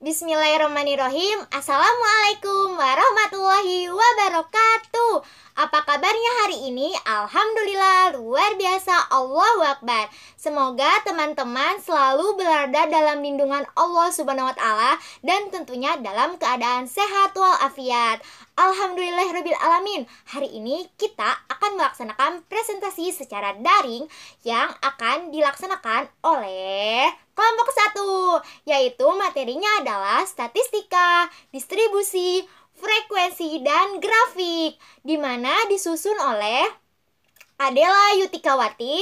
Bismillahirrahmanirrahim. Assalamualaikum warahmatullahi wabarakatuh. Apa kabarnya hari ini? Alhamdulillah, luar biasa. Allahu Akbar. Semoga teman-teman selalu berada dalam lindungan Allah Subhanahu wa taala dan tentunya dalam keadaan sehat walafiat. Alhamdulillahirabbil alamin. Hari ini kita akan melaksanakan presentasi secara daring yang akan dilaksanakan oleh kelompok 1, yaitu materinya adalah statistika, distribusi, frekuensi, dan grafik, di mana disusun oleh Adela Yutikawati,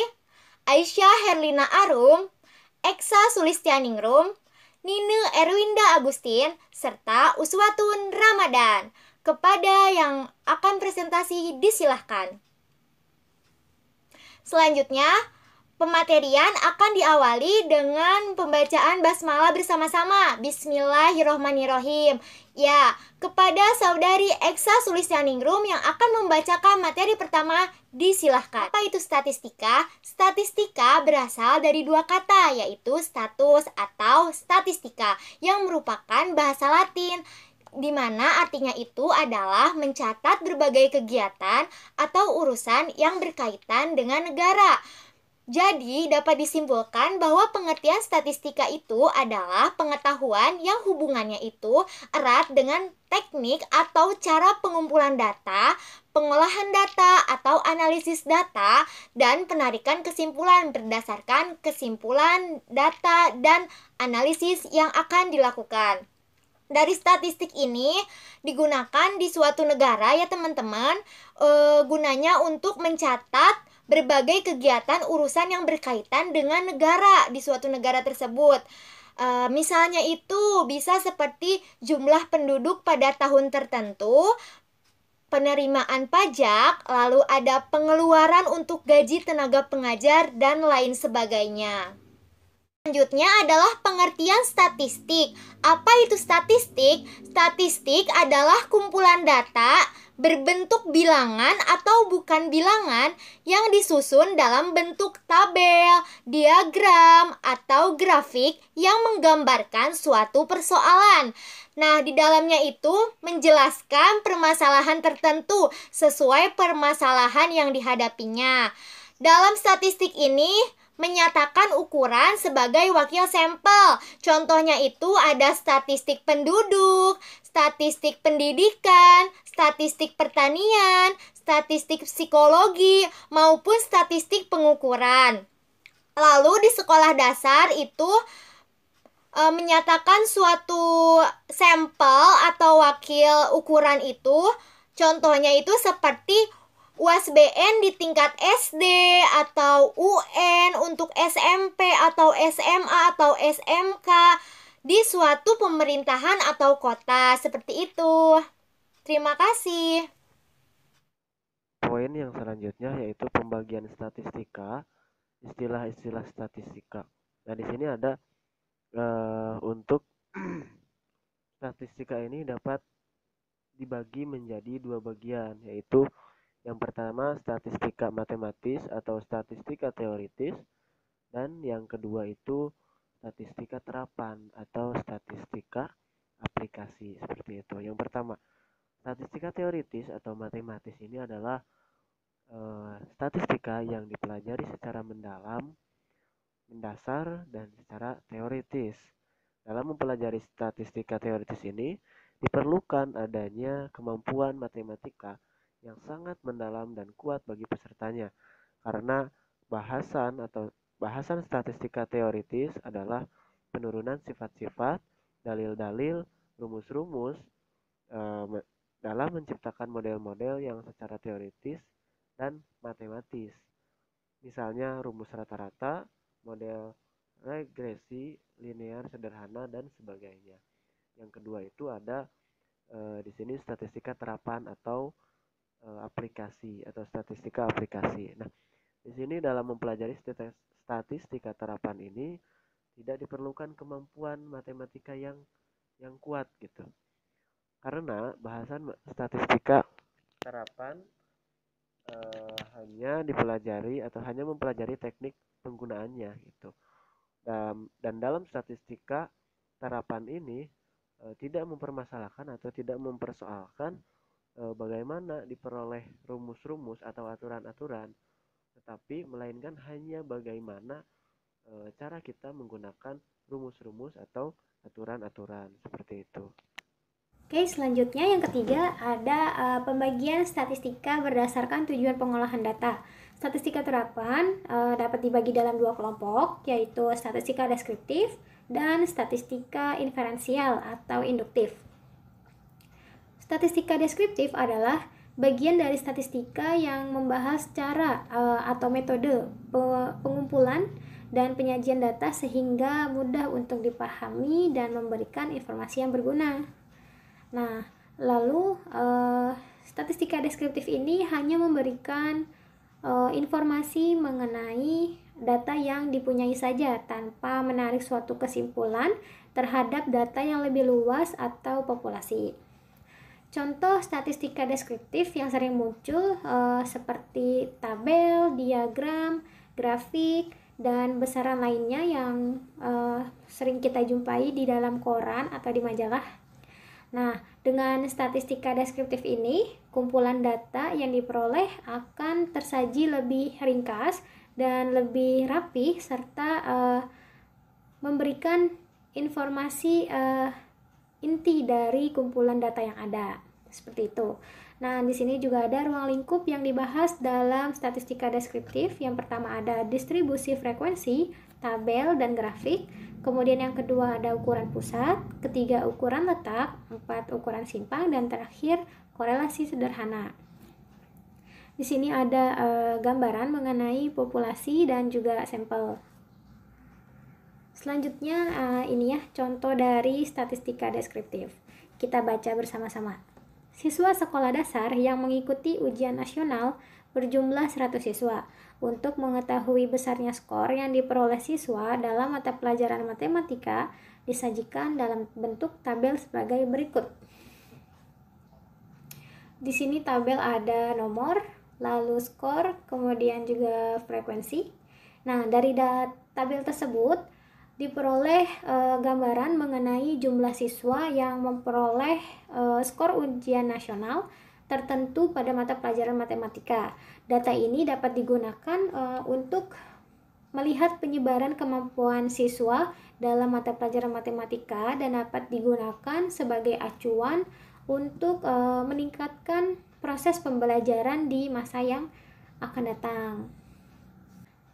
Aisyah Herlina Arum, Eksa Sulistianingrum, Nine Erwinda Agustin, serta Uswatun Ramadan. Kepada yang akan presentasi disilahkan. Selanjutnya, pematerian akan diawali dengan pembacaan basmalah bersama-sama. Bismillahirrohmanirrohim. Ya, kepada saudari Eksa Sulistianingrum yang akan membacakan materi pertama, disilahkan. Apa itu statistika? Statistika berasal dari dua kata, yaitu status atau statistika, yang merupakan bahasa Latin, di mana artinya itu adalah mencatat berbagai kegiatan atau urusan yang berkaitan dengan negara. Jadi, dapat disimpulkan bahwa pengertian statistika itu adalah pengetahuan yang hubungannya itu erat dengan teknik atau cara pengumpulan data, pengolahan data atau analisis data, dan penarikan kesimpulan berdasarkan kesimpulan data dan analisis yang akan dilakukan. Dari statistik ini digunakan di suatu negara ya teman-teman, gunanya untuk mencatat berbagai kegiatan urusan yang berkaitan dengan negara di suatu negara tersebut. Misalnya itu bisa seperti jumlah penduduk pada tahun tertentu, penerimaan pajak, lalu ada pengeluaran untuk gaji tenaga pengajar, dan lain sebagainya. Selanjutnya adalah pengertian statistik. Apa itu statistik? Statistik adalah kumpulan data berbentuk bilangan atau bukan bilangan yang disusun dalam bentuk tabel, diagram, atau grafik yang menggambarkan suatu persoalan. Nah, di dalamnya itu menjelaskan permasalahan tertentu sesuai permasalahan yang dihadapinya. Dalam statistik ini menyatakan ukuran sebagai wakil sampel. Contohnya itu ada statistik penduduk, statistik pendidikan, statistik pertanian, statistik psikologi, maupun statistik pengukuran. Lalu di sekolah dasar itu menyatakan suatu sampel atau wakil ukuran itu, contohnya itu seperti UASBN di tingkat SD atau UN untuk SMP atau SMA atau SMK di suatu pemerintahan atau kota, seperti itu. Terima kasih. Poin yang selanjutnya yaitu pembagian statistika, istilah-istilah statistika. Nah, di sini ada untuk statistika ini dapat dibagi menjadi dua bagian, yaitu yang pertama statistika matematis atau statistika teoritis, dan yang kedua itu statistika terapan atau statistika aplikasi, seperti itu. Yang pertama, statistika teoritis atau matematis ini adalah statistika yang dipelajari secara mendalam, mendasar, dan secara teoritis. Dalam mempelajari statistika teoritis ini, diperlukan adanya kemampuan matematika yang sangat mendalam dan kuat bagi pesertanya, karena bahasan statistika teoritis adalah penurunan sifat-sifat, dalil-dalil, rumus-rumus dalam menciptakan model-model yang secara teoritis dan matematis. Misalnya rumus rata-rata, model regresi, linear sederhana, dan sebagainya. Yang kedua itu ada di sini statistika terapan atau aplikasi atau statistika aplikasi. Nah, di sini dalam mempelajari statistika terapan ini tidak diperlukan kemampuan matematika yang kuat gitu. Karena bahasan statistika terapan hanya dipelajari atau hanya mempelajari teknik penggunaannya gitu. Dan dalam statistika terapan ini tidak mempermasalahkan atau tidak mempersoalkan bagaimana diperoleh rumus-rumus atau aturan-aturan, tetapi melainkan hanya bagaimana cara kita menggunakan rumus-rumus atau aturan-aturan seperti itu. Oke, selanjutnya yang ketiga ada pembagian statistika berdasarkan tujuan pengolahan data. Statistika terapan dapat dibagi dalam dua kelompok, yaitu statistika deskriptif dan statistika inferensial atau induktif. Statistika deskriptif adalah bagian dari statistika yang membahas cara atau metode pengumpulan dan penyajian data sehingga mudah untuk dipahami dan memberikan informasi yang berguna. Nah, lalu statistika deskriptif ini hanya memberikan informasi mengenai data yang dipunyai saja tanpa menarik suatu kesimpulan terhadap data yang lebih luas atau populasi. Contoh statistika deskriptif yang sering muncul seperti tabel, diagram, grafik, dan besaran lainnya yang sering kita jumpai di dalam koran atau di majalah. Nah, dengan statistika deskriptif ini, kumpulan data yang diperoleh akan tersaji lebih ringkas dan lebih rapi serta memberikan informasi inti dari kumpulan data yang ada. Seperti itu. Nah, di sini juga ada ruang lingkup yang dibahas dalam statistika deskriptif. Yang pertama ada distribusi frekuensi, tabel, dan grafik. Kemudian yang kedua ada ukuran pusat, ketiga ukuran letak, empat ukuran simpang, dan terakhir korelasi sederhana. Di sini ada gambaran mengenai populasi dan juga sampel. Selanjutnya ini ya contoh dari statistika deskriptif. Kita baca bersama-sama. Siswa sekolah dasar yang mengikuti ujian nasional berjumlah 100 siswa. Untuk mengetahui besarnya skor yang diperoleh siswa dalam mata pelajaran matematika disajikan dalam bentuk tabel sebagai berikut. Di sini tabel ada nomor, lalu skor, kemudian juga frekuensi. Nah, dari tabel tersebut diperoleh gambaran mengenai jumlah siswa yang memperoleh skor ujian nasional tertentu pada mata pelajaran matematika. Data ini dapat digunakan untuk melihat penyebaran kemampuan siswa dalam mata pelajaran matematika dan dapat digunakan sebagai acuan untuk meningkatkan proses pembelajaran di masa yang akan datang.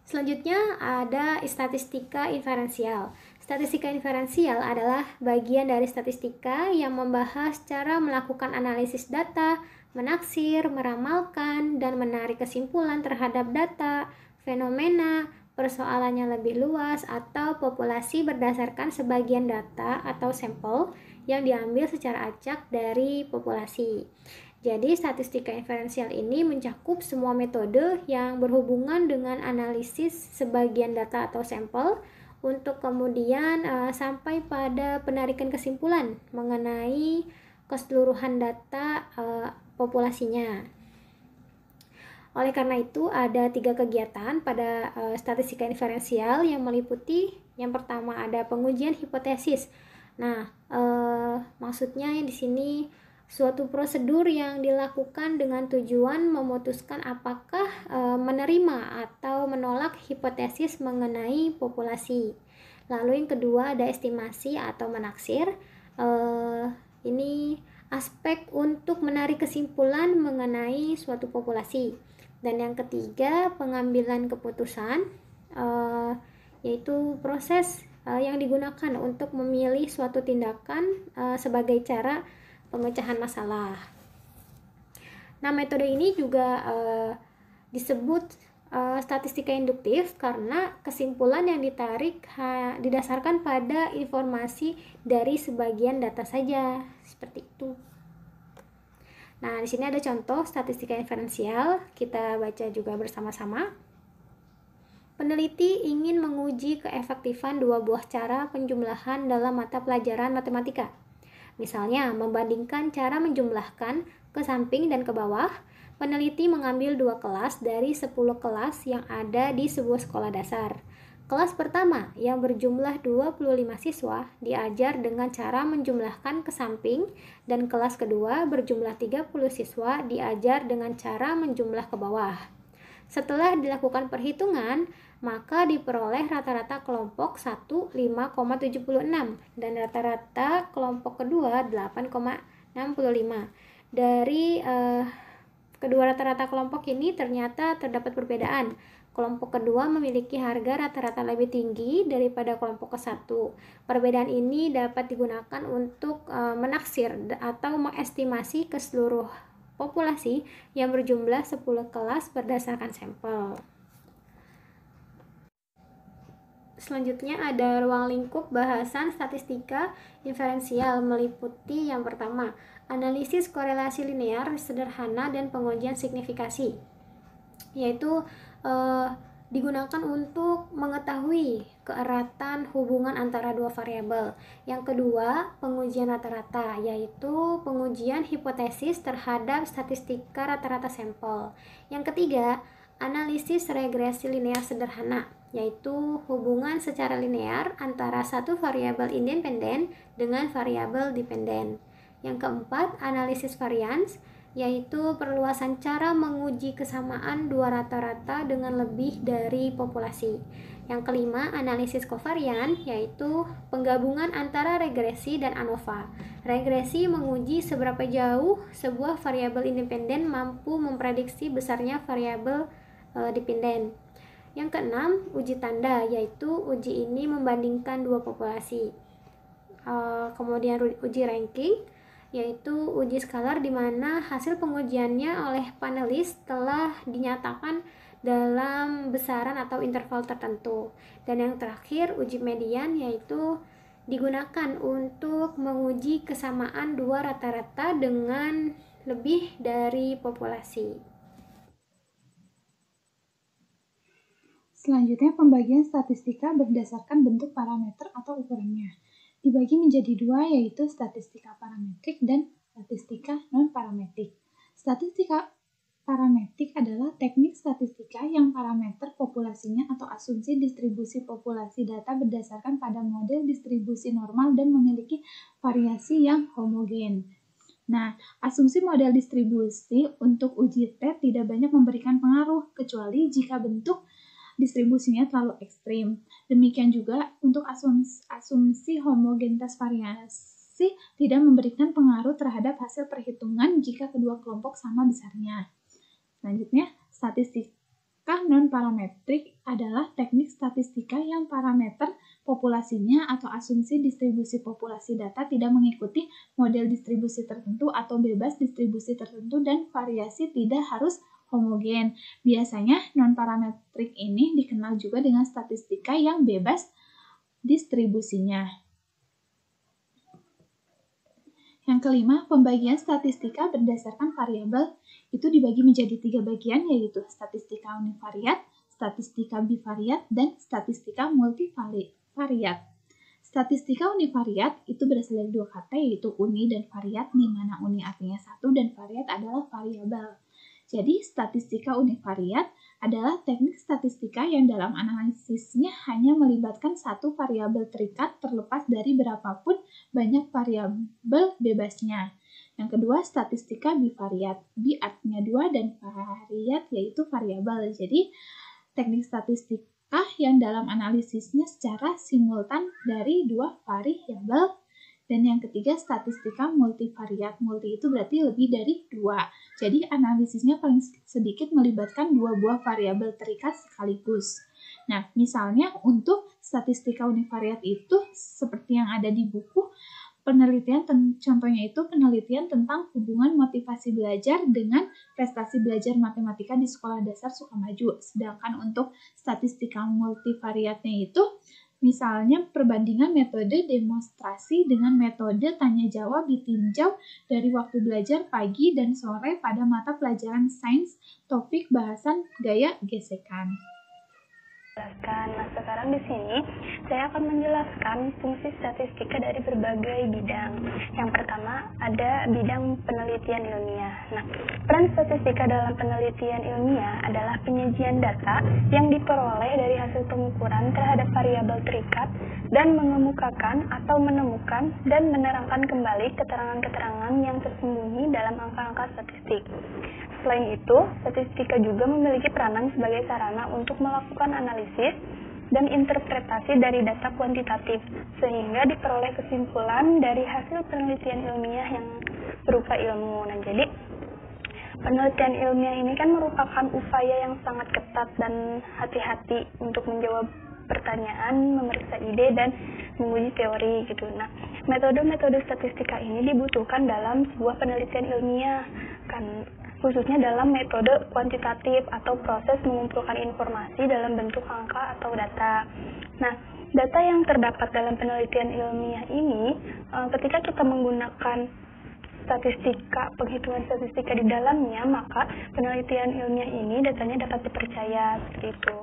Selanjutnya ada statistika inferensial. Statistika inferensial adalah bagian dari statistika yang membahas cara melakukan analisis data, menaksir, meramalkan, dan menarik kesimpulan terhadap data, fenomena, persoalannya lebih luas, atau populasi berdasarkan sebagian data atau sampel yang diambil secara acak dari populasi. Jadi statistika inferensial ini mencakup semua metode yang berhubungan dengan analisis sebagian data atau sampel untuk kemudian sampai pada penarikan kesimpulan mengenai keseluruhan data populasinya. Oleh karena itu ada 3 kegiatan pada statistika inferensial yang meliputi yang pertama ada pengujian hipotesis. Nah, maksudnya di sini suatu prosedur yang dilakukan dengan tujuan memutuskan apakah menerima atau menolak hipotesis mengenai populasi. Lalu yang kedua ada estimasi atau menaksir. Ini aspek untuk menarik kesimpulan mengenai suatu populasi. Dan yang ketiga pengambilan keputusan, yaitu proses yang digunakan untuk memilih suatu tindakan sebagai cara pemecahan masalah. Nah, metode ini juga disebut statistika induktif karena kesimpulan yang ditarik didasarkan pada informasi dari sebagian data saja, seperti itu. Nah, di sini ada contoh statistika inferensial, kita baca juga bersama-sama. Peneliti ingin menguji keefektifan 2 buah cara penjumlahan dalam mata pelajaran matematika. Misalnya, membandingkan cara menjumlahkan ke samping dan ke bawah. Peneliti mengambil 2 kelas dari 10 kelas yang ada di sebuah sekolah dasar. Kelas pertama yang berjumlah 25 siswa diajar dengan cara menjumlahkan ke samping, dan kelas kedua berjumlah 30 siswa diajar dengan cara menjumlah ke bawah. Setelah dilakukan perhitungan, maka diperoleh rata-rata kelompok 1 5,76 dan rata-rata kelompok kedua 8,65. Dari kedua rata-rata kelompok ini ternyata terdapat perbedaan. Kelompok kedua memiliki harga rata-rata lebih tinggi daripada kelompok ke-1. Perbedaan ini dapat digunakan untuk menaksir atau mengestimasi keseluruh populasi yang berjumlah 10 kelas berdasarkan sampel. Selanjutnya ada ruang lingkup bahasan statistika inferensial, meliputi yang pertama, analisis korelasi linear sederhana dan pengujian signifikasi, yaitu digunakan untuk mengetahui keeratan hubungan antara dua variabel. Yang kedua, pengujian rata-rata, yaitu pengujian hipotesis terhadap statistika rata-rata sampel. Yang ketiga, analisis regresi linear sederhana, yaitu hubungan secara linear antara satu variabel independen dengan variabel dependen. Yang keempat, analisis varians, yaitu perluasan cara menguji kesamaan dua rata-rata dengan lebih dari populasi. Yang kelima, analisis kovarian, yaitu penggabungan antara regresi dan ANOVA. Regresi menguji seberapa jauh sebuah variabel independen mampu memprediksi besarnya variabel dependen. Yang keenam, uji tanda, yaitu uji ini membandingkan dua populasi. Kemudian uji ranking, yaitu uji skalar di mana hasil pengujiannya oleh panelis telah dinyatakan dalam besaran atau interval tertentu. Dan yang terakhir, uji median, yaitu digunakan untuk menguji kesamaan dua rata-rata dengan lebih dari populasi. Selanjutnya, pembagian statistika berdasarkan bentuk parameter atau ukurannya. Dibagi menjadi dua, yaitu statistika parametrik dan statistika non-parametrik. Statistika parametrik adalah teknik statistika yang parameter populasinya atau asumsi distribusi populasi data berdasarkan pada model distribusi normal dan memiliki variasi yang homogen. Nah, asumsi model distribusi untuk uji T tidak banyak memberikan pengaruh, kecuali jika bentuk distribusinya terlalu ekstrim. Demikian juga untuk asumsi homogenitas variasi tidak memberikan pengaruh terhadap hasil perhitungan jika kedua kelompok sama besarnya. Selanjutnya, statistika non-parametrik adalah teknik statistika yang parameter populasinya atau asumsi distribusi populasi data tidak mengikuti model distribusi tertentu atau bebas distribusi tertentu dan variasi tidak harus homogen. Biasanya non-parametrik ini dikenal juga dengan statistika yang bebas distribusinya. Yang kelima, pembagian statistika berdasarkan variabel itu dibagi menjadi 3 bagian, yaitu statistika univariat, statistika bivariat, dan statistika multivariat. Statistika univariat itu berasal dari 2 kata, yaitu uni dan variat, di mana uni artinya satu dan variat adalah variabel. Jadi, statistika univariat adalah teknik statistika yang dalam analisisnya hanya melibatkan satu variabel terikat terlepas dari berapapun banyak variabel bebasnya. Yang kedua, statistika bivariat. Bi artinya 2 dan variat yaitu variabel. Jadi, teknik statistika yang dalam analisisnya secara simultan dari 2 variabel. Dan yang ketiga, statistika multivariat. Multi itu berarti lebih dari 2. Jadi analisisnya paling sedikit melibatkan 2 buah variabel terikat sekaligus. Nah, misalnya untuk statistika univariat itu seperti yang ada di buku penelitian, contohnya itu penelitian tentang hubungan motivasi belajar dengan prestasi belajar matematika di sekolah dasar Sukamaju. Sedangkan untuk statistika multivariatnya itu misalnya perbandingan metode demonstrasi dengan metode tanya-jawab ditinjau dari waktu belajar pagi dan sore pada mata pelajaran sains topik bahasan gaya gesekan. Nah, sekarang di sini saya akan menjelaskan fungsi statistika dari berbagai bidang. Yang pertama ada bidang penelitian ilmiah. Nah, peran statistika dalam penelitian ilmiah adalah penyajian data yang diperoleh dari hasil pengukuran terhadap variabel terikat dan mengemukakan atau menemukan dan menerangkan kembali keterangan-keterangan yang tersembunyi dalam angka-angka statistik. Selain itu, statistika juga memiliki peranan sebagai sarana untuk melakukan analisis dan interpretasi dari data kuantitatif, sehingga diperoleh kesimpulan dari hasil penelitian ilmiah yang berupa ilmu. Nah, jadi penelitian ilmiah ini kan merupakan upaya yang sangat ketat dan hati-hati untuk menjawab pertanyaan, memeriksa ide, dan menguji teori gitu. Nah, metode-metode statistika ini dibutuhkan dalam sebuah penelitian ilmiah, kan khususnya dalam metode kuantitatif atau proses mengumpulkan informasi dalam bentuk angka atau data. Nah, data yang terdapat dalam penelitian ilmiah ini, ketika kita menggunakan statistika, penghitungan statistika di dalamnya, maka penelitian ilmiah ini datanya dapat dipercaya seperti itu.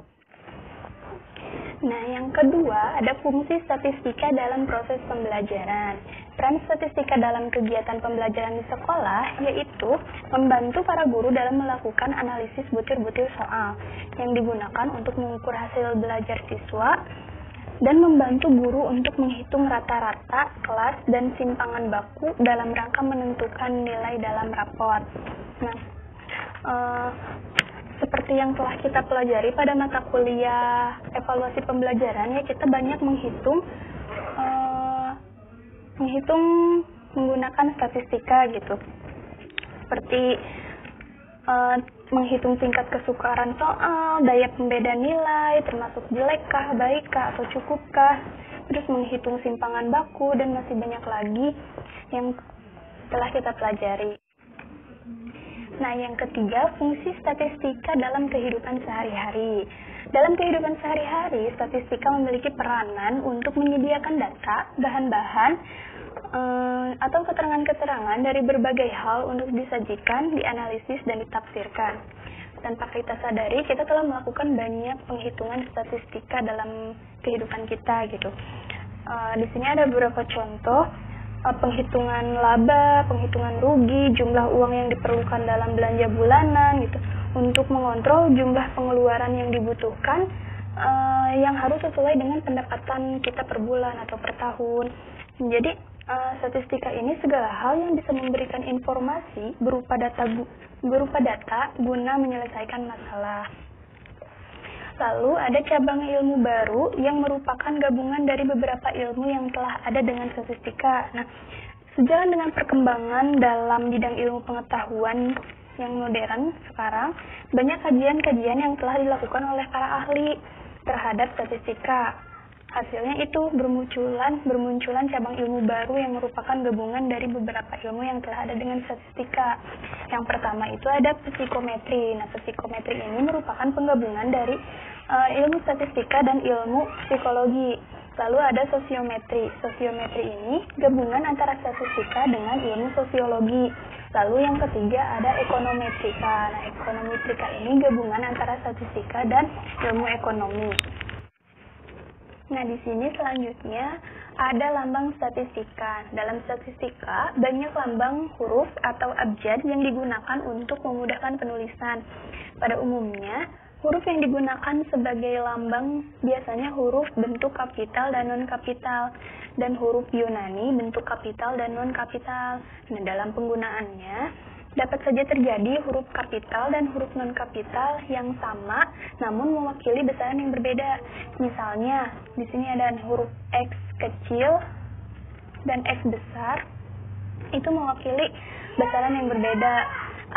Nah, yang kedua, ada fungsi statistika dalam proses pembelajaran. Peran statistika dalam kegiatan pembelajaran di sekolah yaitu membantu para guru dalam melakukan analisis butir-butir soal yang digunakan untuk mengukur hasil belajar siswa dan membantu guru untuk menghitung rata-rata kelas dan simpangan baku dalam rangka menentukan nilai dalam rapor. Nah, seperti yang telah kita pelajari pada mata kuliah evaluasi pembelajaran, ya kita banyak menghitung menggunakan statistika gitu. Seperti menghitung tingkat kesukaran soal, daya pembeda nilai, termasuk jelekkah, baikkah, atau cukupkah, terus menghitung simpangan baku, dan masih banyak lagi yang telah kita pelajari. Nah, yang ketiga, fungsi statistika dalam kehidupan sehari-hari. Dalam kehidupan sehari-hari, statistika memiliki peranan untuk menyediakan data, bahan-bahan, atau keterangan-keterangan dari berbagai hal untuk disajikan, dianalisis, dan ditafsirkan. Tanpa kita sadari, kita telah melakukan banyak penghitungan statistika dalam kehidupan kita gitu. Di sini ada beberapa contoh. Penghitungan laba, penghitungan rugi, jumlah uang yang diperlukan dalam belanja bulanan gitu, untuk mengontrol jumlah pengeluaran yang dibutuhkan yang harus sesuai dengan pendapatan kita per bulan atau per tahun. Jadi statistika ini segala hal yang bisa memberikan informasi berupa data guna menyelesaikan masalah. Lalu ada cabang ilmu baru yang merupakan gabungan dari beberapa ilmu yang telah ada dengan statistika. Nah, sejalan dengan perkembangan dalam bidang ilmu pengetahuan yang modern sekarang, banyak kajian-kajian yang telah dilakukan oleh para ahli terhadap statistika. Hasilnya itu bermunculan cabang ilmu baru yang merupakan gabungan dari beberapa ilmu yang telah ada dengan statistika. Yang pertama itu ada psikometri. Nah, psikometri ini merupakan penggabungan dari ilmu statistika dan ilmu psikologi. Lalu ada sosiometri. Sosiometri ini gabungan antara statistika dengan ilmu sosiologi. Lalu yang ketiga ada ekonometrika. Nah, ekonometrika ini gabungan antara statistika dan ilmu ekonomi. Nah, di sini selanjutnya ada lambang statistika. Dalam statistika, banyak lambang huruf atau abjad yang digunakan untuk memudahkan penulisan. Pada umumnya, huruf yang digunakan sebagai lambang biasanya huruf bentuk kapital dan non-kapital, dan huruf Yunani bentuk kapital dan non-kapital. Nah, dalam penggunaannya, dapat saja terjadi huruf kapital dan huruf non-kapital yang sama, namun mewakili besaran yang berbeda. Misalnya, di sini ada huruf X kecil dan X besar, itu mewakili besaran yang berbeda.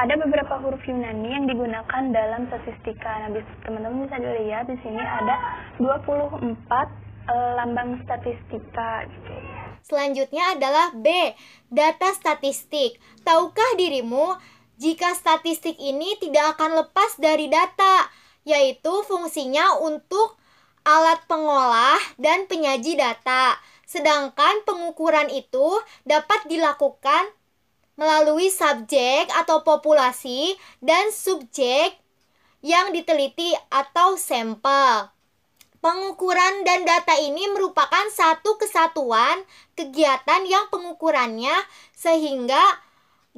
Ada beberapa huruf Yunani yang digunakan dalam statistika. Nah, teman-teman bisa dilihat di sini ada 24 lambang statistika. Selanjutnya adalah B, data statistik. Tahukah dirimu jika statistik ini tidak akan lepas dari data, yaitu fungsinya untuk alat pengolah dan penyaji data. Sedangkan pengukuran itu dapat dilakukan melalui subjek atau populasi dan subjek yang diteliti atau sampel. Pengukuran dan data ini merupakan satu kesatuan kegiatan yang pengukurannya sehingga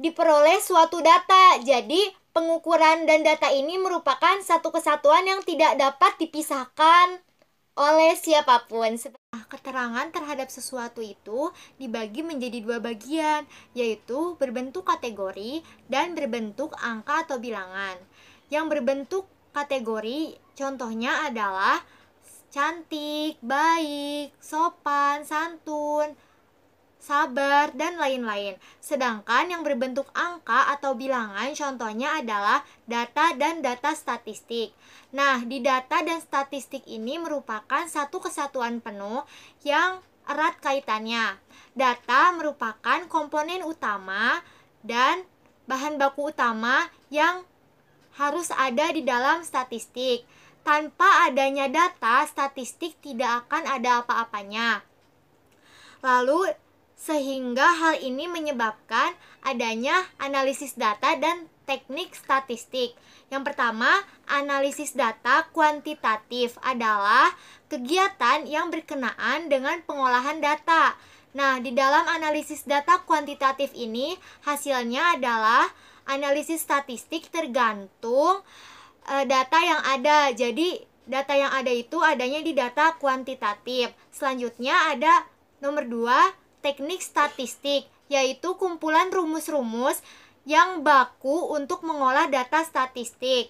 diperoleh suatu data. Jadi, pengukuran dan data ini merupakan satu kesatuan yang tidak dapat dipisahkan oleh siapapun. Keterangan terhadap sesuatu itu dibagi menjadi dua bagian, yaitu berbentuk kategori dan berbentuk angka atau bilangan. Yang berbentuk kategori contohnya adalah cantik, baik, sopan, santun, sabar, dan lain-lain. Sedangkan yang berbentuk angka atau bilangan contohnya adalah data dan data statistik. Nah, di data dan statistik ini merupakan satu kesatuan penuh yang erat kaitannya. Data merupakan komponen utama dan bahan baku utama yang harus ada di dalam statistik. Tanpa adanya data, statistik tidak akan ada apa-apanya. Lalu, sehingga hal ini menyebabkan adanya analisis data dan teknik statistik. Yang pertama, analisis data kuantitatif adalah kegiatan yang berkenaan dengan pengolahan data. Nah, di dalam analisis data kuantitatif ini, hasilnya adalah analisis statistik tergantung data yang ada. Jadi data yang ada itu adanya di data kuantitatif. Selanjutnya ada nomor 2, teknik statistik, yaitu kumpulan rumus-rumus yang baku untuk mengolah data statistik.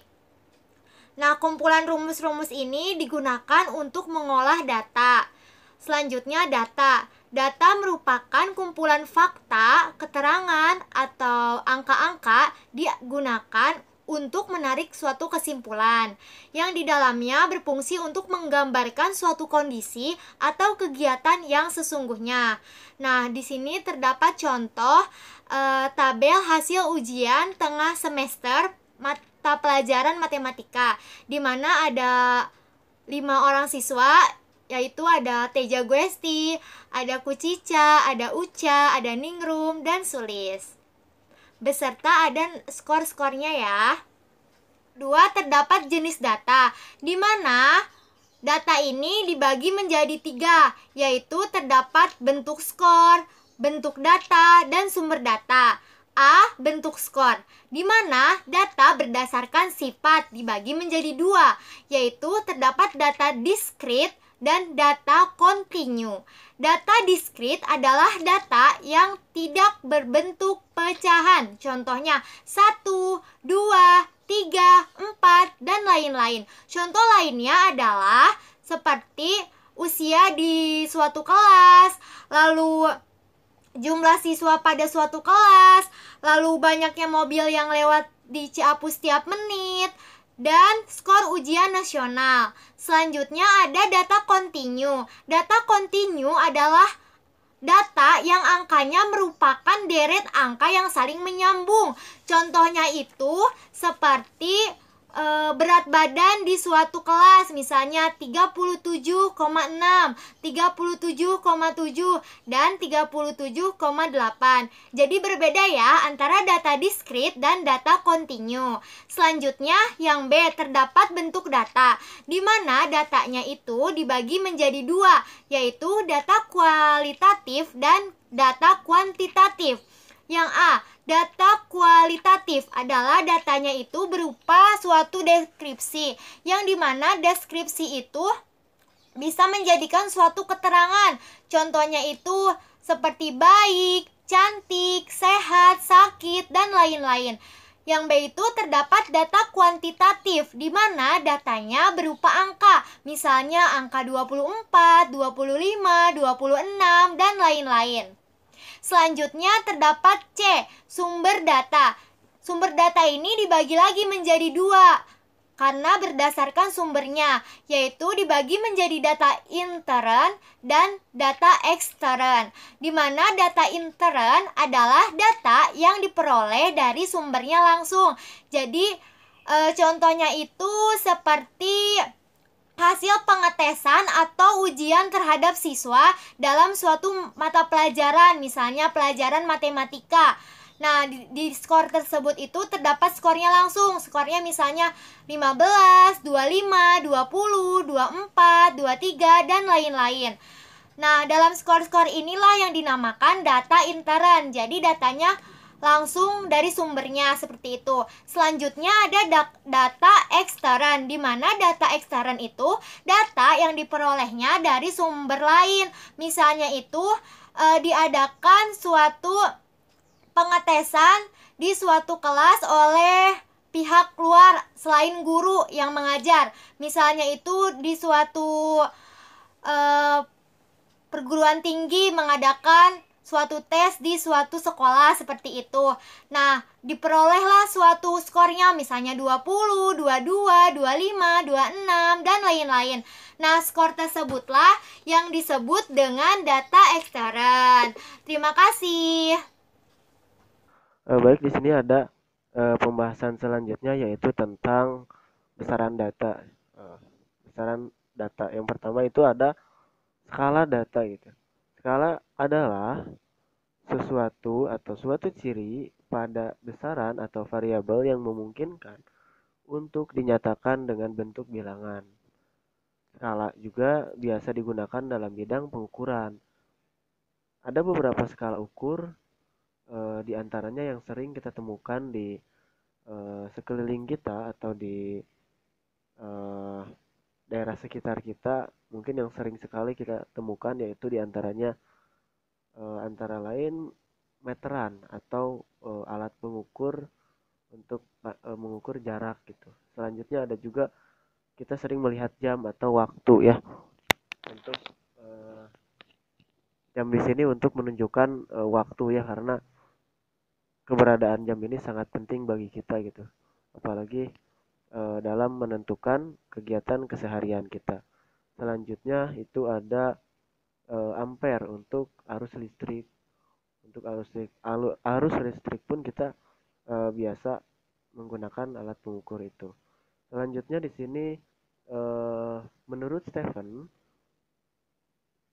Nah, kumpulan rumus-rumus ini digunakan untuk mengolah data. Selanjutnya data. Data merupakan kumpulan fakta, keterangan, atau angka-angka digunakan untuk menarik suatu kesimpulan yang di dalamnya berfungsi untuk menggambarkan suatu kondisi atau kegiatan yang sesungguhnya. Nah, di sini terdapat contoh tabel hasil ujian tengah semester mata pelajaran matematika, di mana ada 5 orang siswa, yaitu ada Teja Gwesti, ada Kucica, ada Uca, ada Ningrum, dan Sulis. Beserta ada skor-skornya ya. 2, terdapat jenis data, di mana data ini dibagi menjadi 3, yaitu terdapat bentuk skor, bentuk data, dan sumber data. A. Bentuk skor, di mana data berdasarkan sifat dibagi menjadi 2, yaitu terdapat data diskrit dan data kontinu. Data diskrit adalah data yang tidak berbentuk pecahan. Contohnya 1, 2, 3, 4, dan lain-lain. Contoh lainnya adalah seperti usia di suatu kelas, lalu jumlah siswa pada suatu kelas, lalu banyaknya mobil yang lewat di Ciapus setiap menit, dan skor ujian nasional. Selanjutnya ada data kontinu. Data kontinu adalah data yang angkanya merupakan deret angka yang saling menyambung. Contohnya itu seperti berat badan di suatu kelas, misalnya 37,6, 37,7, dan 37,8. Jadi berbeda ya antara data diskrit dan data kontinu. Selanjutnya yang B, terdapat bentuk data, di mana datanya itu dibagi menjadi 2, yaitu data kualitatif dan data kuantitatif. Yang A, data kualitatif adalah datanya itu berupa suatu deskripsi, yang dimana deskripsi itu bisa menjadikan suatu keterangan. Contohnya itu seperti baik, cantik, sehat, sakit, dan lain-lain. Yang B itu terdapat data kuantitatif, di mana datanya berupa angka, misalnya angka 24, 25, 26, dan lain-lain. Selanjutnya terdapat C, sumber data. Sumber data ini dibagi lagi menjadi 2 karena berdasarkan sumbernya, yaitu dibagi menjadi data intern dan data ekstern, di mana data intern adalah data yang diperoleh dari sumbernya langsung. Jadi contohnya itu seperti hasil pengetesan atau ujian terhadap siswa dalam suatu mata pelajaran, misalnya pelajaran matematika. Nah, di skor tersebut itu terdapat skornya langsung. Skornya misalnya 15, 25, 20, 24, 23, dan lain-lain. Nah, dalam skor-skor inilah yang dinamakan data intern. Jadi datanya langsung dari sumbernya seperti itu. Selanjutnya ada data ekstern, di mana data ekstern itu data yang diperolehnya dari sumber lain. Misalnya itu diadakan suatu pengetesan di suatu kelas oleh pihak luar selain guru yang mengajar. Misalnya itu di suatu perguruan tinggi mengadakan suatu tes di suatu sekolah seperti itu. Nah, diperolehlah suatu skornya misalnya 20, 22, 25, 26, dan lain-lain. Nah, skor tersebutlah yang disebut dengan data ekstern. Terima kasih. Baik, di sini ada pembahasan selanjutnya yaitu tentang besaran data. Besaran data yang pertama itu ada skala data gitu. Skala adalah sesuatu atau suatu ciri pada besaran atau variabel yang memungkinkan untuk dinyatakan dengan bentuk bilangan. Skala juga biasa digunakan dalam bidang pengukuran. Ada beberapa skala ukur, di antaranya yang sering kita temukan di sekeliling kita atau di daerah sekitar kita, mungkin yang sering sekali kita temukan yaitu di antaranya antara lain meteran atau alat pengukur untuk mengukur jarak gitu. Selanjutnya ada juga kita sering melihat jam atau waktu ya. Untuk jam di sini untuk menunjukkan waktu ya, karena keberadaan jam ini sangat penting bagi kita gitu. Apalagi dalam menentukan kegiatan keseharian kita. Selanjutnya itu ada ampere untuk arus listrik. Untuk arus listrik pun kita biasa menggunakan alat pengukur itu. Selanjutnya di sini menurut Stephen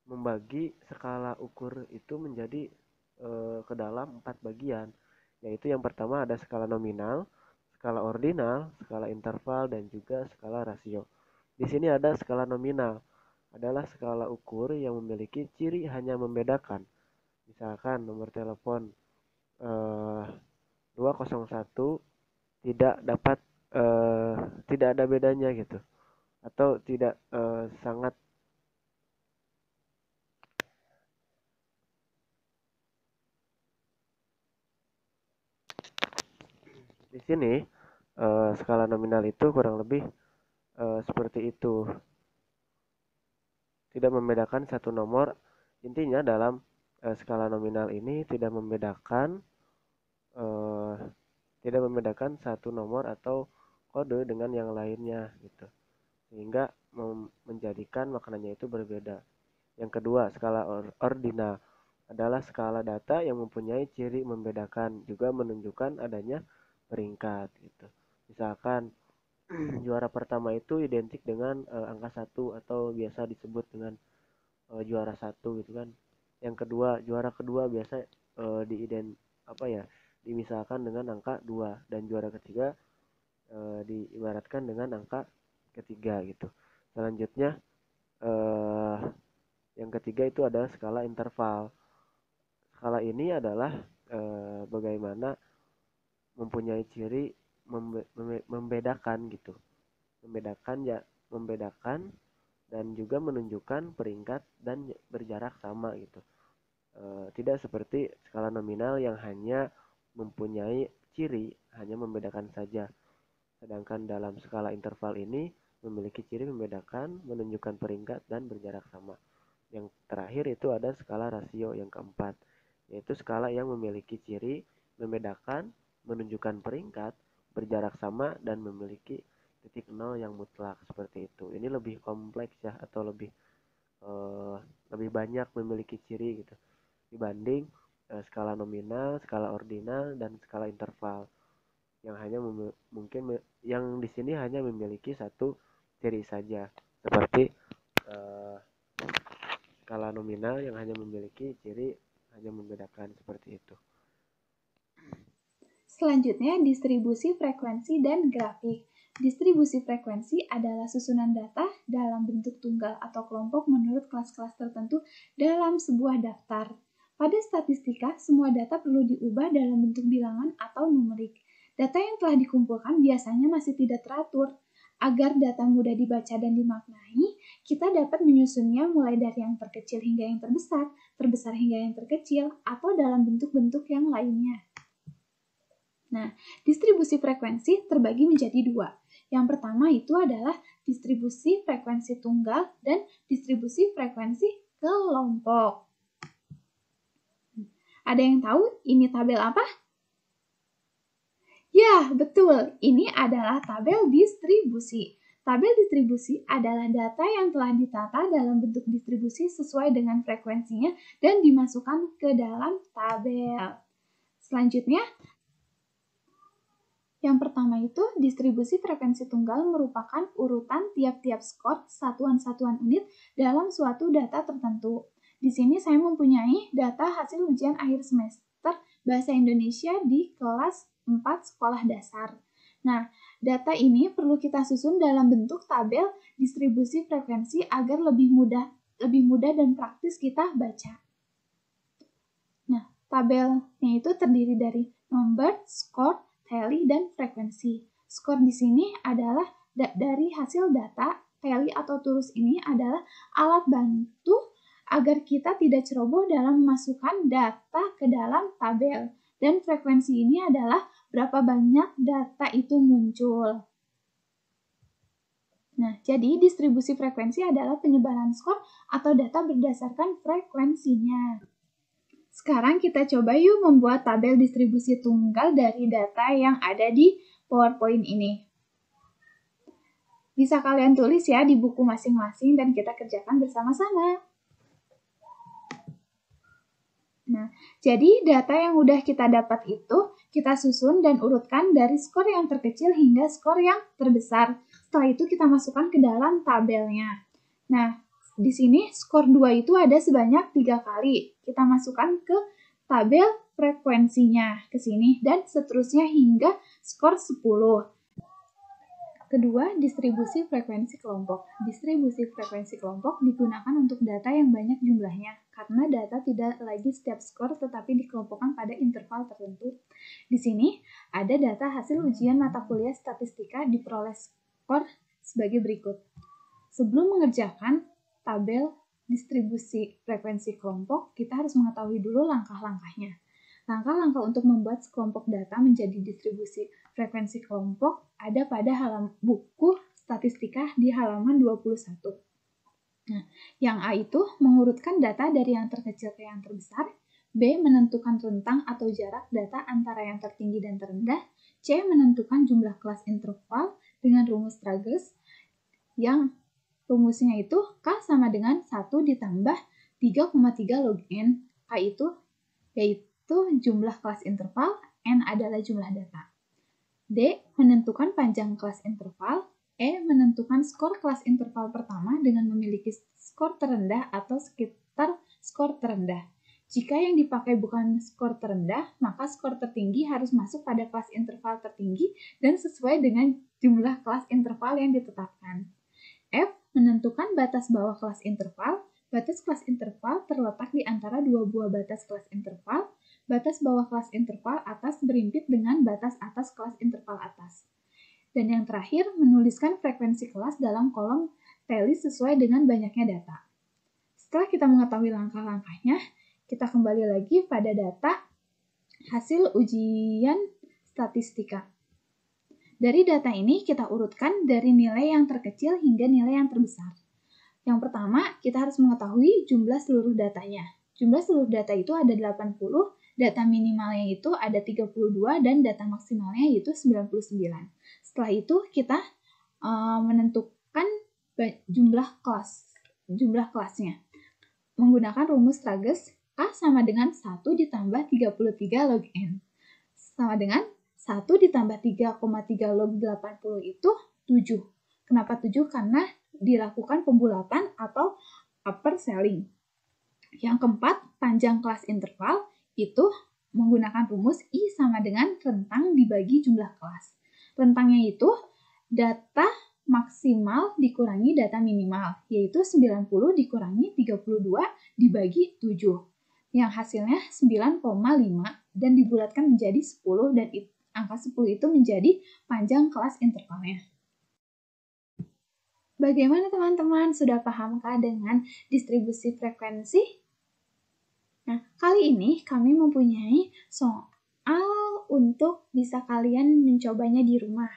membagi skala ukur itu menjadi ke dalam 4 bagian, yaitu yang pertama ada skala nominal, skala ordinal, skala interval, dan juga skala rasio. Di sini ada skala nominal, adalah skala ukur yang memiliki ciri hanya membedakan. Misalkan nomor telepon 201 tidak dapat tidak ada bedanya gitu, atau tidak sangat. Di sini skala nominal itu kurang lebih seperti itu. Tidak membedakan satu nomor. Intinya dalam skala nominal ini tidak membedakan satu nomor atau kode dengan yang lainnya gitu. Sehingga menjadikan maknanya itu berbeda. Yang kedua, skala ordinal adalah skala data yang mempunyai ciri membedakan, juga menunjukkan adanya peringkat gitu. Misalkan juara pertama itu identik dengan angka 1 atau biasa disebut dengan juara 1 gitu kan. Yang kedua, juara kedua biasa dimisalkan dengan angka 2, dan juara ketiga diibaratkan dengan angka ketiga gitu. Selanjutnya yang ketiga itu adalah skala interval. Skala ini adalah bagaimana mempunyai ciri membedakan gitu, membedakan dan juga menunjukkan peringkat dan berjarak sama gitu. Tidak seperti skala nominal yang hanya mempunyai ciri hanya membedakan saja, sedangkan dalam skala interval ini memiliki ciri membedakan, menunjukkan peringkat dan berjarak sama. Yang terakhir itu ada skala rasio yang keempat, yaitu skala yang memiliki ciri membedakan, menunjukkan peringkat, berjarak sama, dan memiliki titik nol yang mutlak seperti itu. Ini lebih kompleks ya, atau lebih banyak memiliki ciri gitu dibanding skala nominal, skala ordinal, dan skala interval yang hanya mungkin yang di sini hanya memiliki satu ciri saja, seperti skala nominal yang hanya memiliki ciri hanya membedakan seperti itu. Selanjutnya, distribusi frekuensi dan grafik. Distribusi frekuensi adalah susunan data dalam bentuk tunggal atau kelompok menurut kelas-kelas tertentu dalam sebuah daftar. Pada statistika, semua data perlu diubah dalam bentuk bilangan atau numerik. Data yang telah dikumpulkan biasanya masih tidak teratur. Agar data mudah dibaca dan dimaknai, kita dapat menyusunnya mulai dari yang terkecil hingga yang terbesar, terbesar hingga yang terkecil, atau dalam bentuk-bentuk yang lainnya. Nah, distribusi frekuensi terbagi menjadi dua. Yang pertama itu adalah distribusi frekuensi tunggal dan distribusi frekuensi kelompok. Ada yang tahu ini tabel apa? Ya, betul. Ini adalah tabel distribusi. Tabel distribusi adalah data yang telah ditata dalam bentuk distribusi sesuai dengan frekuensinya dan dimasukkan ke dalam tabel. Selanjutnya, yang pertama itu distribusi frekuensi tunggal merupakan urutan tiap-tiap skor satuan-satuan unit dalam suatu data tertentu. Di sini saya mempunyai data hasil ujian akhir semester Bahasa Indonesia di kelas 4 sekolah dasar. Nah, data ini perlu kita susun dalam bentuk tabel distribusi frekuensi agar lebih mudah dan praktis kita baca. Nah, tabelnya itu terdiri dari number, score, tally, dan frekuensi. Skor di sini adalah dari hasil data. Tally atau turus ini adalah alat bantu agar kita tidak ceroboh dalam memasukkan data ke dalam tabel. Dan frekuensi ini adalah berapa banyak data itu muncul. Nah, jadi distribusi frekuensi adalah penyebaran skor atau data berdasarkan frekuensinya. Sekarang kita coba yuk membuat tabel distribusi tunggal dari data yang ada di PowerPoint ini. Bisa kalian tulis ya di buku masing-masing dan kita kerjakan bersama-sama. Nah, jadi data yang udah kita dapat itu kita susun dan urutkan dari skor yang terkecil hingga skor yang terbesar. Setelah itu kita masukkan ke dalam tabelnya. Nah, di sini skor 2 itu ada sebanyak 3 kali. Kita masukkan ke tabel frekuensinya ke sini dan seterusnya hingga skor 10. Kedua, distribusi frekuensi kelompok. Distribusi frekuensi kelompok digunakan untuk data yang banyak jumlahnya, karena data tidak lagi setiap skor tetapi dikelompokkan pada interval tertentu. Di sini, ada data hasil ujian mata kuliah statistika diperoleh skor sebagai berikut. Sebelum mengerjakan tabel distribusi frekuensi kelompok, kita harus mengetahui dulu langkah-langkahnya. Langkah-langkah untuk membuat sekelompok data menjadi distribusi frekuensi kelompok ada pada buku statistika di halaman 21. Nah, yang A itu mengurutkan data dari yang terkecil ke yang terbesar, B menentukan rentang atau jarak data antara yang tertinggi dan terendah, C menentukan jumlah kelas interval dengan rumus Tragus, yang rumusnya itu K sama dengan 1 ditambah 3,3 log N. K itu yaitu jumlah kelas interval, N adalah jumlah data. D menentukan panjang kelas interval, E menentukan skor kelas interval pertama dengan memiliki skor terendah atau sekitar skor terendah. Jika yang dipakai bukan skor terendah, maka skor tertinggi harus masuk pada kelas interval tertinggi dan sesuai dengan jumlah kelas interval yang ditetapkan. F menentukan batas bawah kelas interval. Batas kelas interval terletak di antara dua buah batas kelas interval. Batas bawah kelas interval atas berimpit dengan batas atas kelas interval atas. Dan yang terakhir, menuliskan frekuensi kelas dalam kolom tally sesuai dengan banyaknya data. Setelah kita mengetahui langkah-langkahnya, kita kembali lagi pada data hasil ujian statistika. Dari data ini kita urutkan dari nilai yang terkecil hingga nilai yang terbesar. Yang pertama, kita harus mengetahui jumlah seluruh datanya. Jumlah seluruh data itu ada 80, data minimalnya itu ada 32, dan data maksimalnya yaitu 99. Setelah itu kita menentukan jumlah kelasnya. Menggunakan rumus Tragus, K sama dengan 1 ditambah 33 log N. Sama dengan 1 ditambah 3,3 log 80 itu 7. Kenapa 7? Karena dilakukan pembulatan atau upper selling. Yang keempat, panjang kelas interval itu menggunakan rumus I sama dengan rentang dibagi jumlah kelas. Rentangnya itu data maksimal dikurangi data minimal, yaitu 90 dikurangi 32 dibagi 7. Yang hasilnya 9,5 dan dibulatkan menjadi 10 dan angka 10 itu menjadi panjang kelas intervalnya. Bagaimana teman-teman? Sudah pahamkah dengan distribusi frekuensi? Nah, kali ini kami mempunyai soal untuk bisa kalian mencobanya di rumah.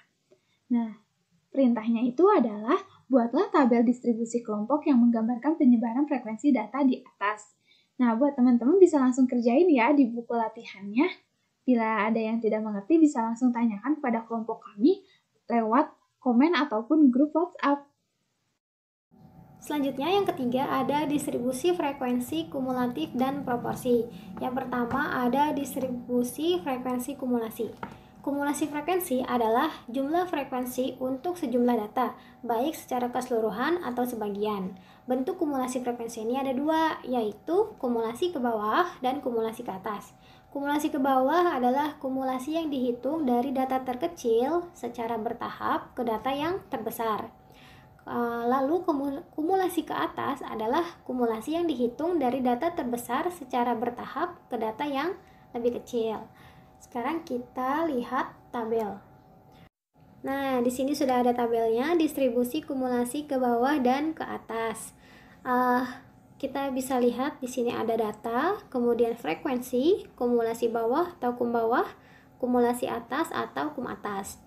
Nah, perintahnya itu adalah buatlah tabel distribusi kelompok yang menggambarkan penyebaran frekuensi data di atas. Nah, buat teman-teman bisa langsung kerjain ya di buku latihannya. Bila ada yang tidak mengerti bisa langsung tanyakan kepada kelompok kami lewat komen ataupun grup WhatsApp. Selanjutnya yang ketiga ada distribusi frekuensi kumulatif dan proporsi. Yang pertama ada distribusi frekuensi kumulasi. Kumulasi frekuensi adalah jumlah frekuensi untuk sejumlah data, baik secara keseluruhan atau sebagian. Bentuk kumulasi frekuensi ini ada dua, yaitu kumulasi ke bawah dan kumulasi ke atas. Kumulasi ke bawah adalah kumulasi yang dihitung dari data terkecil secara bertahap ke data yang terbesar. Lalu kumulasi ke atas adalah kumulasi yang dihitung dari data terbesar secara bertahap ke data yang lebih kecil. Sekarang kita lihat tabel. Nah, di sini sudah ada tabelnya, distribusi kumulasi ke bawah dan ke atas. Kita bisa lihat di sini ada data, kemudian frekuensi, kumulasi bawah atau kum bawah, kumulasi atas atau kum atas.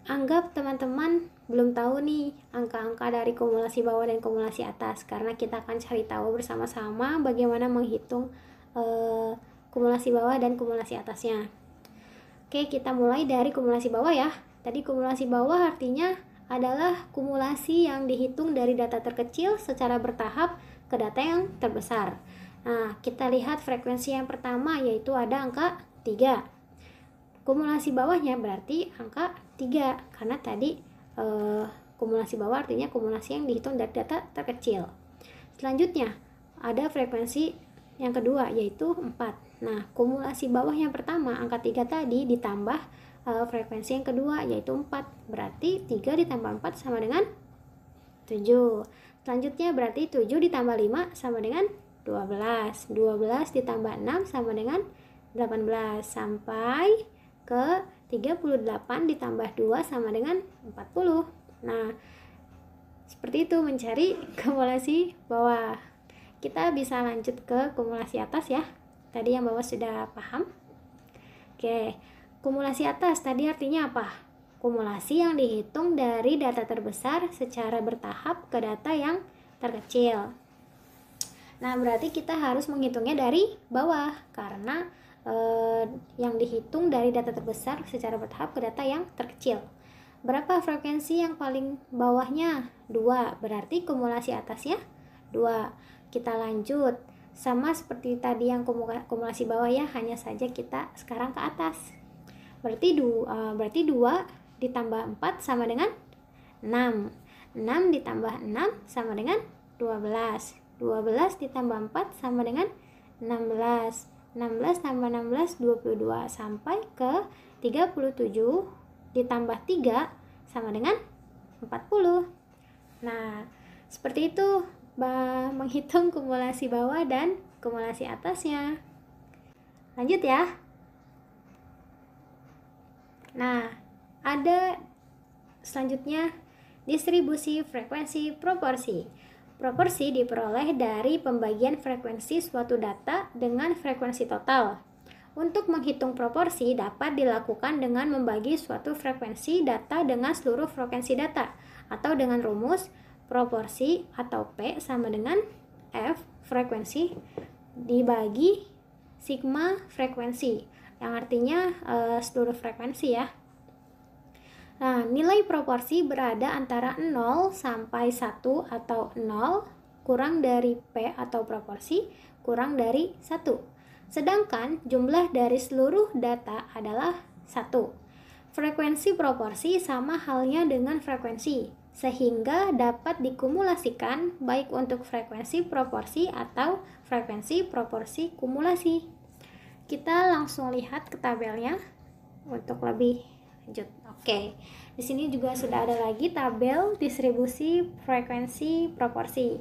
Anggap teman-teman belum tahu nih angka-angka dari kumulasi bawah dan kumulasi atas, karena kita akan cari tahu bersama-sama bagaimana menghitung kumulasi bawah dan kumulasi atasnya. Oke, kita mulai dari kumulasi bawah ya. Tadi kumulasi bawah artinya adalah kumulasi yang dihitung dari data terkecil secara bertahap ke data yang terbesar. Nah, kita lihat frekuensi yang pertama yaitu ada angka 3. Kumulasi bawahnya berarti angka 3 karena tadi kumulasi bawah artinya kumulasi yang dihitung dari data terkecil. Selanjutnya ada frekuensi yang kedua yaitu 4. Nah, kumulasi bawah yang pertama angka 3 tadi ditambah frekuensi yang kedua yaitu 4. Berarti 3 ditambah 4 sama dengan 7. Selanjutnya berarti 7 ditambah 5 sama dengan 12. 12 ditambah 6 sama dengan 18 sampai ke 38 ditambah 2 sama dengan 40. Nah, seperti itu mencari kumulasi bawah. Kita bisa lanjut ke kumulasi atas ya. Tadi yang bawah sudah paham. Oke, kumulasi atas tadi artinya apa? Kumulasi yang dihitung dari data terbesar secara bertahap ke data yang terkecil. Nah, berarti kita harus menghitungnya dari bawah karena yang dihitung dari data terbesar secara bertahap ke data yang terkecil. Berapa frekuensi yang paling bawahnya? 2. Berarti kumulasi atasnya 2. Kita lanjut. Sama seperti tadi yang kumulasi bawah ya, hanya saja kita sekarang ke atas. Berarti 2 ditambah 4 sama dengan 6. 6 ditambah 6 sama dengan 12. 12 ditambah 4 sama dengan 16. 16 tambah 16 22 sampai ke 37 ditambah 3 sama dengan 40. Nah, seperti itu menghitung kumulasi bawah dan kumulasi atasnya. Lanjut ya. Nah, ada selanjutnya distribusi frekuensi proporsi. Proporsi diperoleh dari pembagian frekuensi suatu data dengan frekuensi total. Untuk menghitung proporsi dapat dilakukan dengan membagi suatu frekuensi data dengan seluruh frekuensi data atau dengan rumus proporsi atau P sama dengan F frekuensi dibagi sigma frekuensi, yang artinya seluruh frekuensi ya. Nah, nilai proporsi berada antara 0 sampai 1 atau 0 kurang dari P atau proporsi kurang dari 1. Sedangkan jumlah dari seluruh data adalah 1. Frekuensi proporsi sama halnya dengan frekuensi. sehingga dapat dikumulasikan baik untuk frekuensi proporsi atau frekuensi proporsi kumulasi. Kita langsung lihat ke tabelnya untuk lebih lanjut. Oke, di sini juga sudah ada lagi tabel distribusi frekuensi proporsi.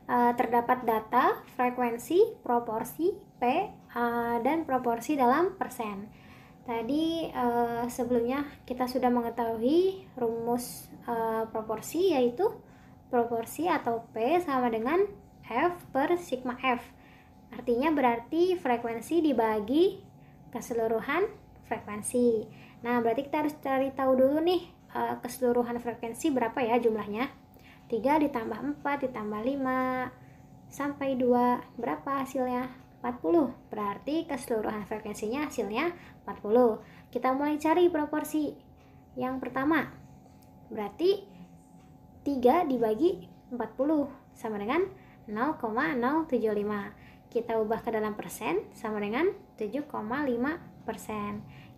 Terdapat data frekuensi proporsi P dan proporsi dalam persen. Tadi sebelumnya kita sudah mengetahui rumus proporsi, yaitu proporsi atau P sama dengan F per sigma F. Artinya berarti frekuensi dibagi keseluruhan frekuensi. Nah, berarti kita harus cari tahu dulu nih keseluruhan frekuensi berapa ya jumlahnya. 3 ditambah 4 ditambah 5 sampai 2, berapa hasilnya? 40. Berarti keseluruhan frekuensinya hasilnya 40. Kita mulai cari proporsi. Yang pertama, berarti 3 dibagi 40 sama dengan 0,075. Kita ubah ke dalam persen sama dengan 7,5%.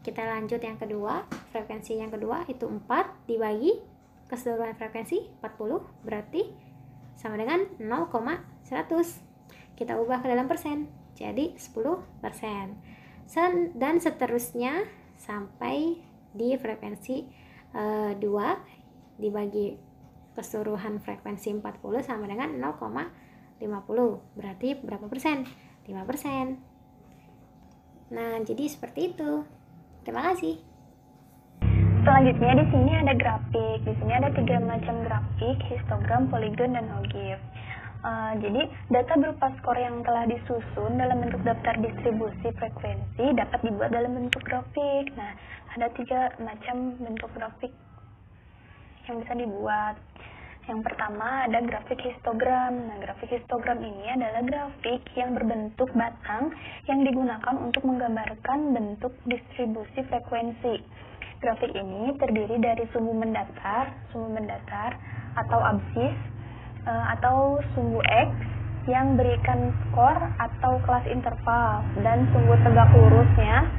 Kita lanjut yang kedua, frekuensi yang kedua itu 4 dibagi keseluruhan frekuensi 40, berarti sama dengan 0,100. Kita ubah ke dalam persen, jadi 10%. Dan seterusnya sampai di frekuensi 2 dibagi keseluruhan frekuensi 40 sama dengan 0,50. Berarti berapa persen? 5%. Nah, jadi seperti itu. Terima kasih. Selanjutnya di sini ada grafik. Di sini ada 3 macam grafik: histogram, poligon, dan ogif. Jadi data berupa skor yang telah disusun dalam bentuk daftar distribusi frekuensi dapat dibuat dalam bentuk grafik. Nah, ada 3 macam bentuk grafik yang bisa dibuat. Yang pertama ada grafik histogram. Nah, grafik histogram ini adalah grafik yang berbentuk batang yang digunakan untuk menggambarkan bentuk distribusi frekuensi. Grafik ini terdiri dari sumbu mendatar atau absis, atau sumbu X yang berikan skor atau kelas interval, dan sumbu tegak lurusnya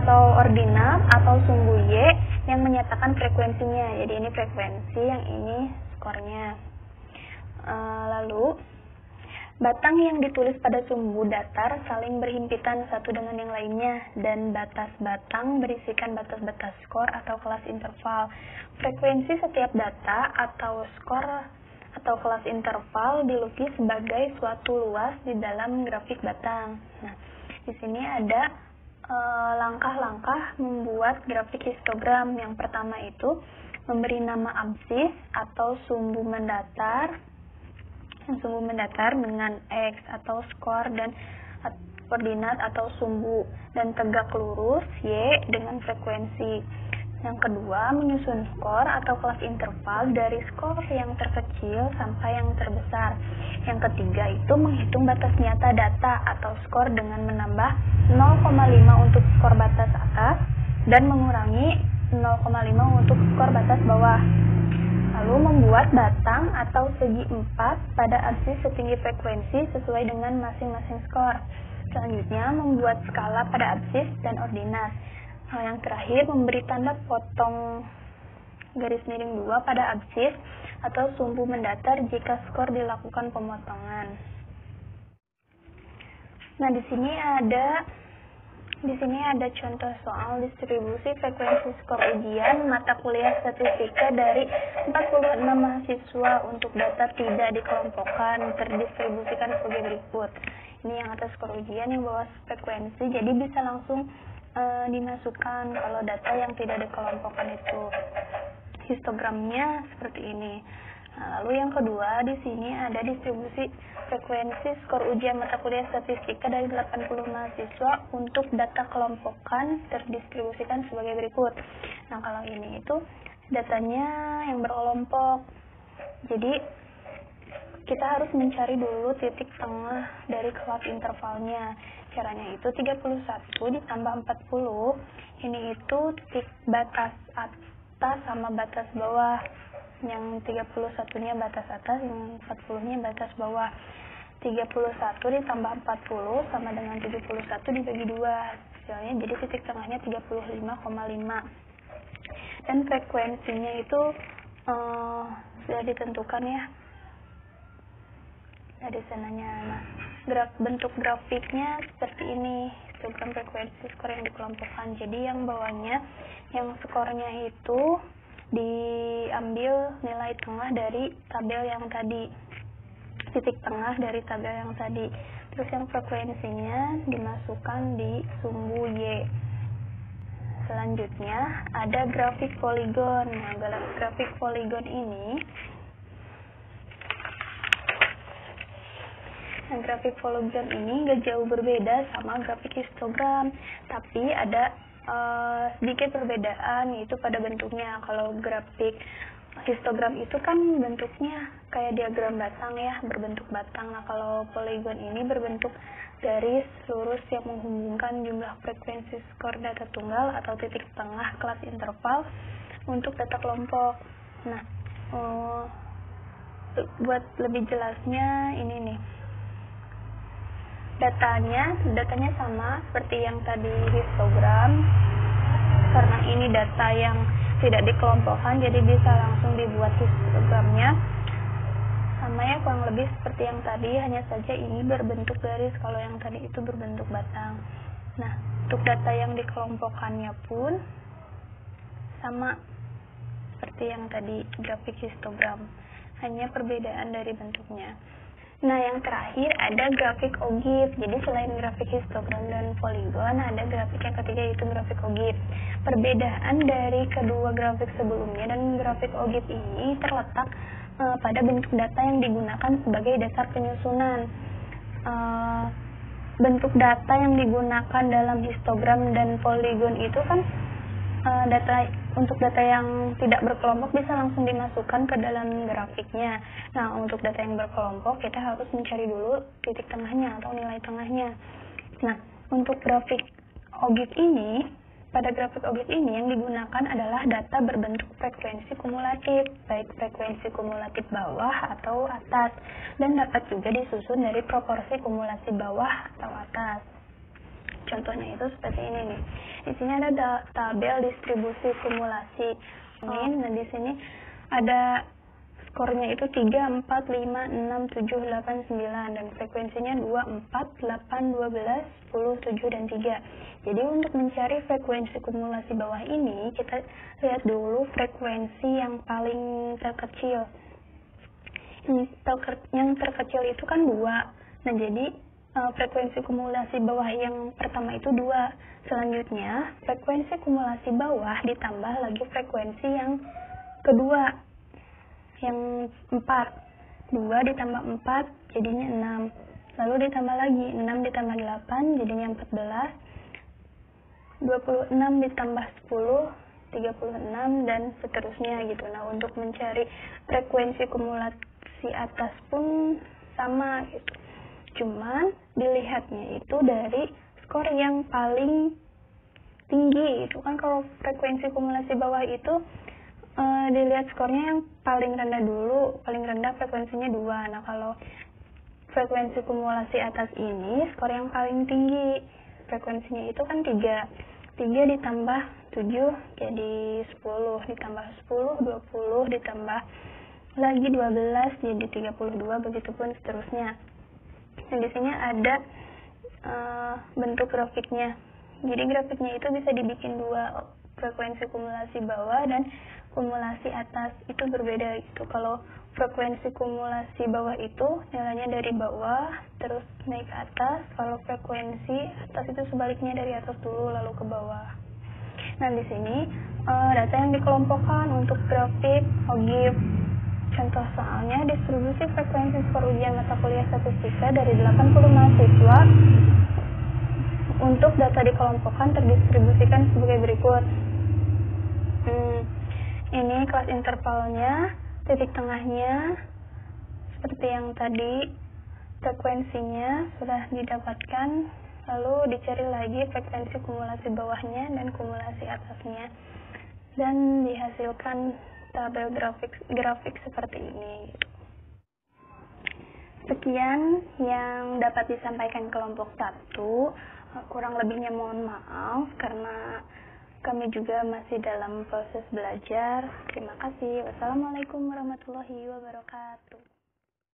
atau ordinat, atau sumbu Y yang menyatakan frekuensinya. Jadi ini frekuensi, yang ini skornya. Lalu batang yang ditulis pada sumbu datar saling berhimpitan satu dengan yang lainnya, dan batas batang berisikan batas-batas skor atau kelas interval. Frekuensi setiap data atau skor atau kelas interval dilukis sebagai suatu luas di dalam grafik batang. Nah, di sini ada langkah-langkah membuat grafik histogram. Yang pertama itu memberi nama absis atau sumbu mendatar, dengan X atau skor dan koordinat atau sumbu, dan tegak lurus Y dengan frekuensi. Yang kedua, menyusun skor atau kelas interval dari skor yang terkecil sampai yang terbesar. Yang ketiga itu menghitung batas nyata data atau skor dengan menambah 0,5 untuk skor batas atas dan mengurangi 0,5 untuk skor batas bawah. Lalu membuat batang atau segi 4 pada absis setinggi frekuensi sesuai dengan masing-masing skor. Selanjutnya membuat skala pada absis dan ordinat. Yang terakhir memberi tanda potong garis miring 2 pada absis atau sumbu mendatar jika skor dilakukan pemotongan. Nah, di sini ada contoh soal distribusi frekuensi skor ujian mata kuliah statistika dari 46 mahasiswa untuk data tidak dikelompokkan terdistribusikan sebagai berikut. Ini yang atas skor ujian, yang bawah frekuensi, jadi bisa langsung dimasukkan kalau data yang tidak dikelompokkan itu. Histogramnya seperti ini. Nah, lalu yang kedua, di sini ada distribusi frekuensi skor ujian mata kuliah statistika dari 80 mahasiswa untuk data kelompokan terdistribusikan sebagai berikut. Nah, kalau ini itu datanya yang berkelompok. Jadi kita harus mencari dulu titik tengah dari kelas intervalnya. Caranya itu 31 ditambah 40. Ini itu titik batas atas sama batas bawah. Yang 31-nya batas atas, yang 40-nya batas bawah. 31 ditambah 40 sama dengan 71 dibagi 2. Hasilnya jadi titik tengahnya 35,5. Dan frekuensinya itu sudah ditentukan ya dari sananya. Nah, bentuk grafiknya seperti ini, histogram frekuensi skor yang dikelompokkan. Jadi yang bawahnya, yang skornya itu diambil nilai tengah dari tabel yang tadi, titik tengah dari tabel yang tadi. Terus yang frekuensinya dimasukkan di sumbu Y. Selanjutnya ada grafik poligon. Nah, grafik poligon ini, grafik poligon ini gak jauh berbeda sama grafik histogram, tapi ada sedikit perbedaan, yaitu pada bentuknya. Kalau grafik histogram itu kan bentuknya kayak diagram batang ya, berbentuk batang. Nah, kalau poligon ini berbentuk garis lurus yang menghubungkan jumlah frekuensi skor data tunggal atau titik tengah kelas interval untuk data kelompok. Nah, buat lebih jelasnya ini nih, datanya sama seperti yang tadi histogram. Karena ini data yang tidak dikelompokkan, jadi bisa langsung dibuat histogramnya. Sama ya, kurang lebih seperti yang tadi, hanya saja ini berbentuk garis, kalau yang tadi itu berbentuk batang. Nah, untuk data yang dikelompokkannya pun sama seperti yang tadi grafik histogram, hanya perbedaan dari bentuknya. Nah, yang terakhir ada grafik OGIF. Jadi selain grafik histogram dan poligon, ada grafik yang ketiga, yaitu grafik OGIF. Perbedaan dari kedua grafik sebelumnya dan grafik OGIF ini terletak pada bentuk data yang digunakan sebagai dasar penyusunan. Bentuk data yang digunakan dalam histogram dan poligon itu kan untuk data yang tidak berkelompok bisa langsung dimasukkan ke dalam grafiknya. Nah, untuk data yang berkelompok kita harus mencari dulu titik tengahnya atau nilai tengahnya. Nah, untuk grafik OGIF ini, pada grafik OGIF ini yang digunakan adalah data berbentuk frekuensi kumulatif, baik frekuensi kumulatif bawah atau atas, dan dapat juga disusun dari proporsi kumulasi bawah atau atas. Contohnya itu seperti ini nih. Di sini ada tabel distribusi kumulasi. Nah, di sini ada skornya itu 3, 4, 5, 6, 7, 8, 9, dan frekuensinya 2, 4, 8, 12, 10, 7, dan 3. Jadi untuk mencari frekuensi kumulasi bawah ini, kita lihat dulu frekuensi yang paling terkecil. Yang terkecil itu kan 2. Nah, jadi frekuensi kumulasi bawah yang pertama itu 2. Selanjutnya, frekuensi kumulasi bawah ditambah lagi frekuensi yang kedua, yang 4. 2 ditambah 4 jadinya 6. Lalu ditambah lagi 6 ditambah 8 jadinya 14. 26 ditambah 10 36 dan seterusnya gitu. Nah, untuk mencari frekuensi kumulasi atas pun sama gitu. Cuman dilihatnya itu dari skor yang paling tinggi. Itu kan kalau frekuensi kumulasi bawah itu dilihat skornya yang paling rendah dulu. Paling rendah frekuensinya 2. Nah, kalau frekuensi kumulasi atas ini skor yang paling tinggi. Frekuensinya itu kan 3. 3 ditambah 7 jadi 10, ditambah 10 20, ditambah lagi 12 jadi 32, begitupun seterusnya. Nah, di sini ada bentuk grafiknya. Jadi grafiknya itu bisa dibikin 2, frekuensi kumulasi bawah dan kumulasi atas. Itu berbeda gitu. Kalau frekuensi kumulasi bawah itu nilainya dari bawah terus naik ke atas. Kalau frekuensi atas itu sebaliknya, dari atas dulu lalu ke bawah. Nah, di sini data yang dikelompokkan untuk grafik OGIF. Contoh soalnya, distribusi frekuensi skor ujian mata kuliah statistika dari 80 mahasiswa untuk data dikelompokkan terdistribusikan sebagai berikut. Ini kelas intervalnya, titik tengahnya seperti yang tadi, frekuensinya sudah didapatkan, lalu dicari lagi frekuensi kumulasi bawahnya dan kumulasi atasnya, dan dihasilkan tabel grafik seperti ini. Sekian yang dapat disampaikan kelompok 1. Kurang lebihnya mohon maaf karena Kami juga masih dalam proses belajar. Terima kasih. Wassalamualaikum warahmatullahi wabarakatuh.